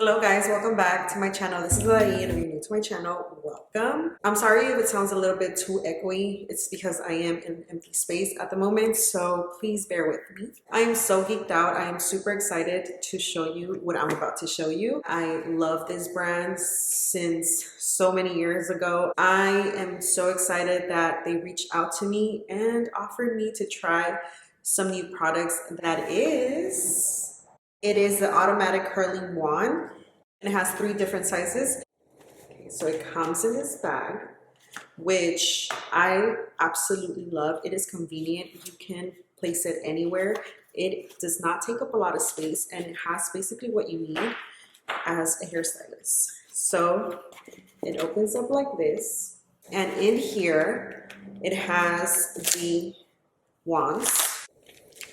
Hello guys, welcome back to my channel. This is Adhayy, and if you're new to my channel, welcome. I'm sorry if it sounds a little bit too echoey. It's because I am in an empty space at the moment, so please bear with me. I am so geeked out. I am super excited to show you what I'm about to show you. I love this brand since so many years ago. I am so excited that they reached out to me and offered me to try some new products. It is the automatic curling wand. It has 3 different sizes. Okay, so it comes in this bag, which I absolutely love. It is convenient. You can place it anywhere. It does not take up a lot of space, and it has basically what you need as a hairstylist. So it opens up like this, and in here it has the wands.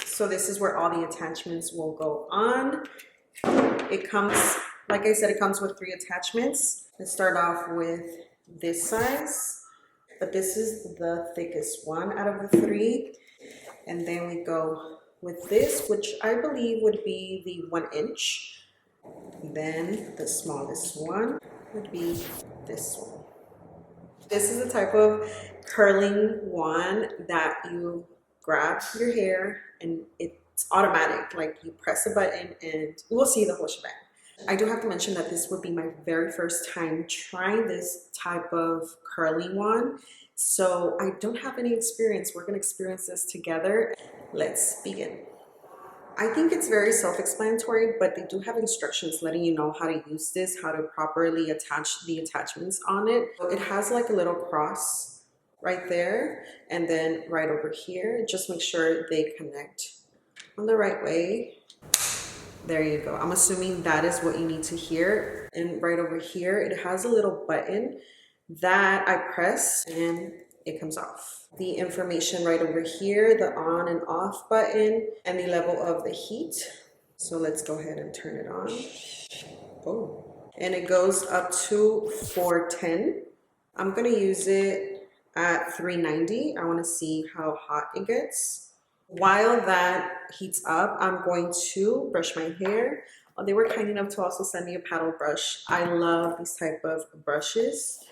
So this is where all the attachments will go on. It comes, like I said, it comes with 3 attachments. Let's start off with this size, but this is the thickest one out of the 3. And then we go with this, which I believe would be the 1 inch. Then the smallest one would be this one. This is the type of curling wand that you grab your hair and it's automatic. Like you press a button and you will see the whole shebang. I do have to mention that this would be my very first time trying this type of curling wand. So I don't have any experience. We're gonna experience this together. Let's begin. I think it's very self-explanatory, but they do have instructions letting you know how to use this, how to properly attach the attachments on it. It has like a little cross right there, and then right over here. Just make sure they connect on the right way. There you go. I'm assuming that is what you need to hear. And right over here, it has a little button that I press and it comes off. The information right over here, the on and off button, and the level of the heat. So let's go ahead and turn it on. Oh, and it goes up to 410. I'm gonna use it at 390. I wanna see how hot it gets. While that heats up, I'm going to brush my hair. They were kind enough to also send me a paddle brush. I love these type of brushes.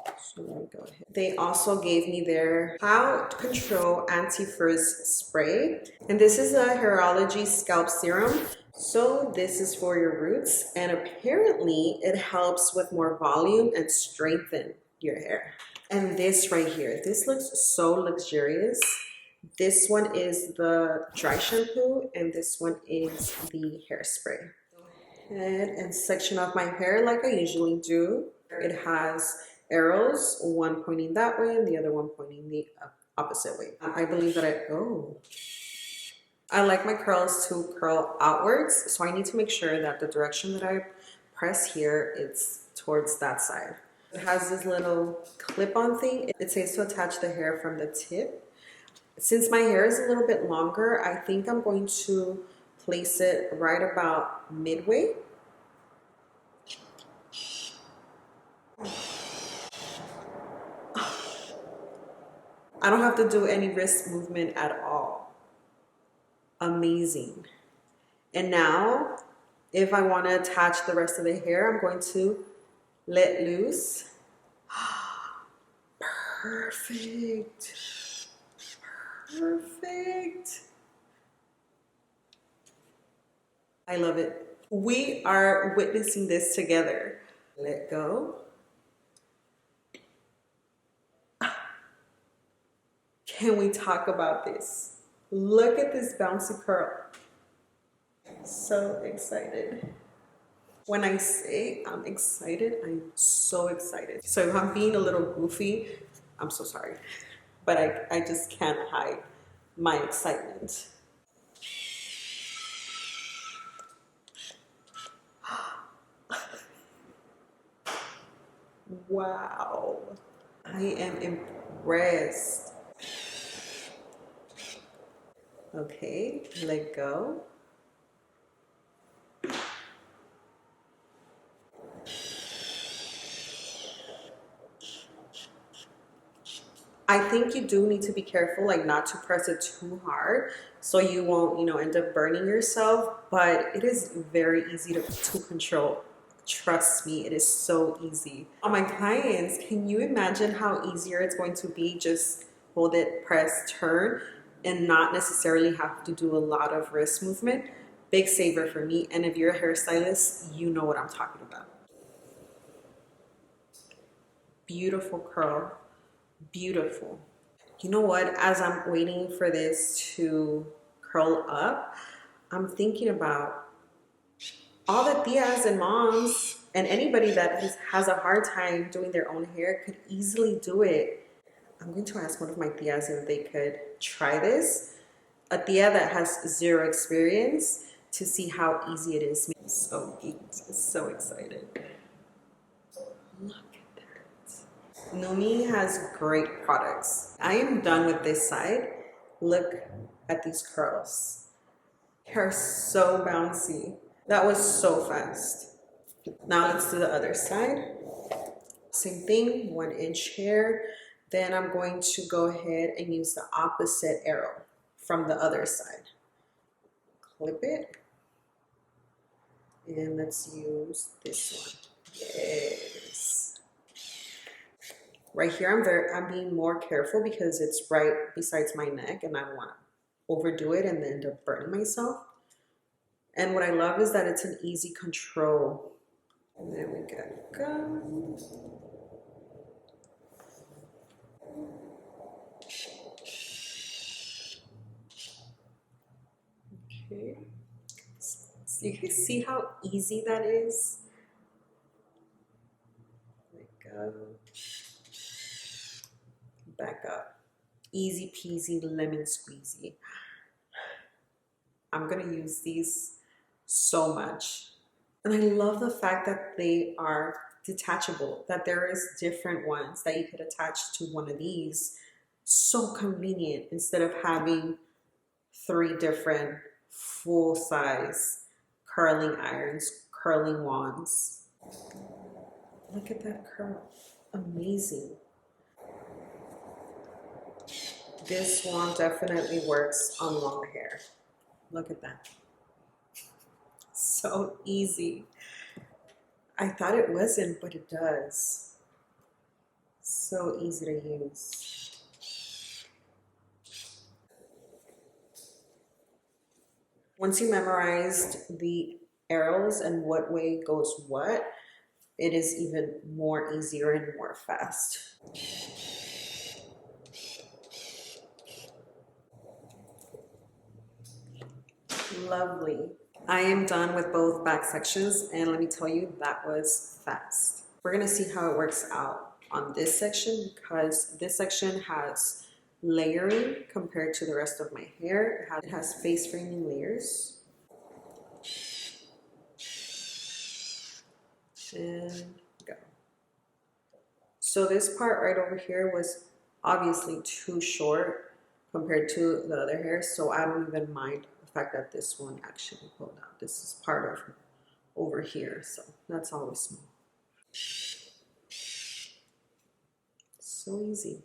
So let me go ahead. They also gave me their Cloud Control Anti-Frizz Spray. And this is a Hairology Scalp Serum. So this is for your roots. And apparently it helps with more volume and strengthen your hair. And this right here, this looks so luxurious. This one is the dry shampoo and this one is the hairspray. Go ahead and section off my hair like I usually do. It has arrows, one pointing that way and the other one pointing the opposite way. I believe that I like my curls to curl outwards, so I need to make sure that the direction that I press here is towards that side. It has this little clip-on thing. It says to attach the hair from the tip. Since my hair is a little bit longer, I think I'm going to place it right about midway. I don't have to do any wrist movement at all. Amazing. And now, if I want to attach the rest of the hair, I'm going to let loose. Perfect. Perfect. I love it. We are witnessing this together. Let go. Can we talk about this? Look at this bouncy curl. So excited. When I say I'm excited, I'm so excited. So if I'm being a little goofy, I'm so sorry. But I just can't hide my excitement. Wow. I am impressed. Okay, let go. I think you do need to be careful, like not to press it too hard so you won't, you know, end up burning yourself, but it is very easy to control. Trust me, it is so easy. On my clients, can you imagine how easier it's going to be? Just hold it, press, turn, and not necessarily have to do a lot of wrist movement. Big saver for me. And if you're a hairstylist, you know what I'm talking about. Beautiful curl, beautiful. You know what, as I'm waiting for this to curl up, I'm thinking about all the tias and moms and anybody that has a hard time doing their own hair could easily do it. I'm going to ask one of my tias if they could try this. A tia that has zero experience, to see how easy it is. So geeked, so excited. Look at that. NUME has great products. I am done with this side. Look at these curls. They're so bouncy. That was so fast. Now let's do the other side. Same thing, 1 inch hair. Then I'm going to go ahead and use the opposite arrow from the other side. Clip it. And let's use this one. Yes. Right here, I'm being more careful because it's right besides my neck and I don't want to overdo it and then end up burning myself. And what I love is that it's an easy control. And there we go. Okay. So you can see how easy that is. There we go. Back up. Easy peasy lemon squeezy. I'm gonna use these so much. And I love the fact that they are detachable, that there is different ones that you could attach to one of these. So convenient instead of having 3 different full-size curling irons, curling wands. Look at that curl. Amazing. This wand definitely works on long hair. Look at that. So easy. I thought it wasn't, but it does. So easy to use. Once you memorized the arrows and what way goes what, it is even more easier and more fast. Lovely. I am done with both back sections, and let me tell you, that was fast. We're gonna see how it works out on this section because this section has layering compared to the rest of my hair. It has face framing layers. And go. So this part right over here was obviously too short compared to the other hair, so I don't even mind the fact that this one actually pulled out. This is part of over here, so that's always small. So easy.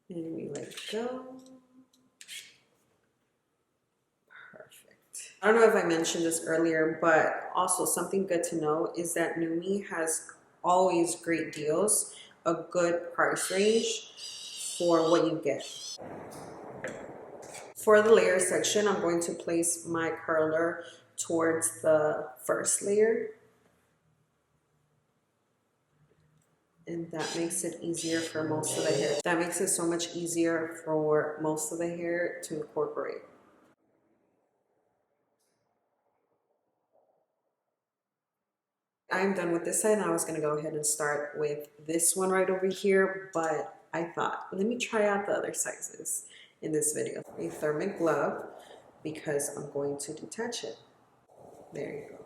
And we let go. Perfect. I don't know if I mentioned this earlier, but also something good to know is that NUME has always great deals, a good price range for what you get. For the layer section, I'm going to place my curler towards the first layer. And that makes it easier for most of the hair. That makes it so much easier for most of the hair to incorporate. I'm done with this side, and I was gonna go ahead and start with this one right over here, but I thought, let me try out the other sizes in this video. A thermic glove, because I'm going to detach it. There you go.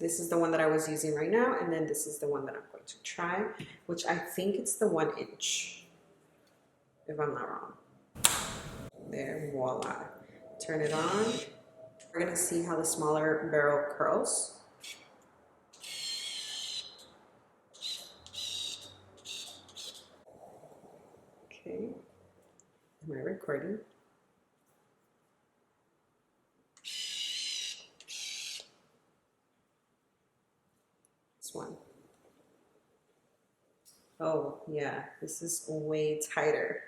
This is the one that I was using right now, and then this is the one that I'm going to try, which I think it's the 1 inch, if I'm not wrong. There, voila. Turn it on. We're gonna see how the smaller barrel curls. Am I recording? This one. Oh yeah, this is way tighter.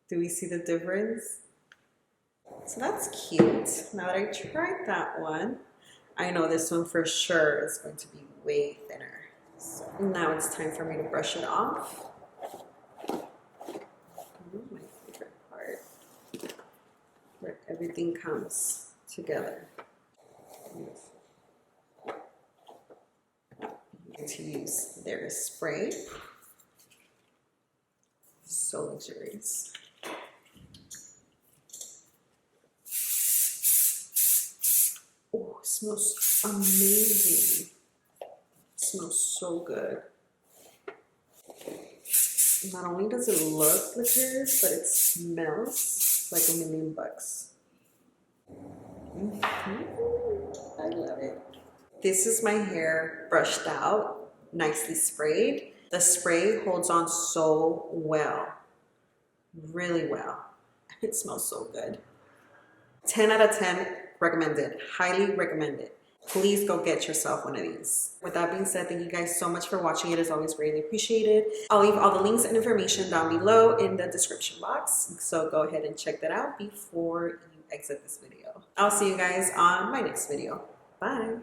Do we see the difference? So that's cute. Now that I tried that one, I know this one for sure is going to be way thinner. So now it's time for me to brush it off. My favorite part, where everything comes together. To use their spray. So luxurious. Oh, it smells amazing. It smells so good. Not only does it look luxurious, but it smells like $1,000,000. I love it. This is my hair brushed out, nicely sprayed. The spray holds on so well, really well. It smells so good. 10 out of 10, recommended, highly recommended. Please go get yourself one of these. With that being said, thank you guys so much for watching. It is always greatly appreciated. I'll leave all the links and information down below in the description box. So go ahead and check that out before you exit this video. I'll see you guys on my next video. Bye.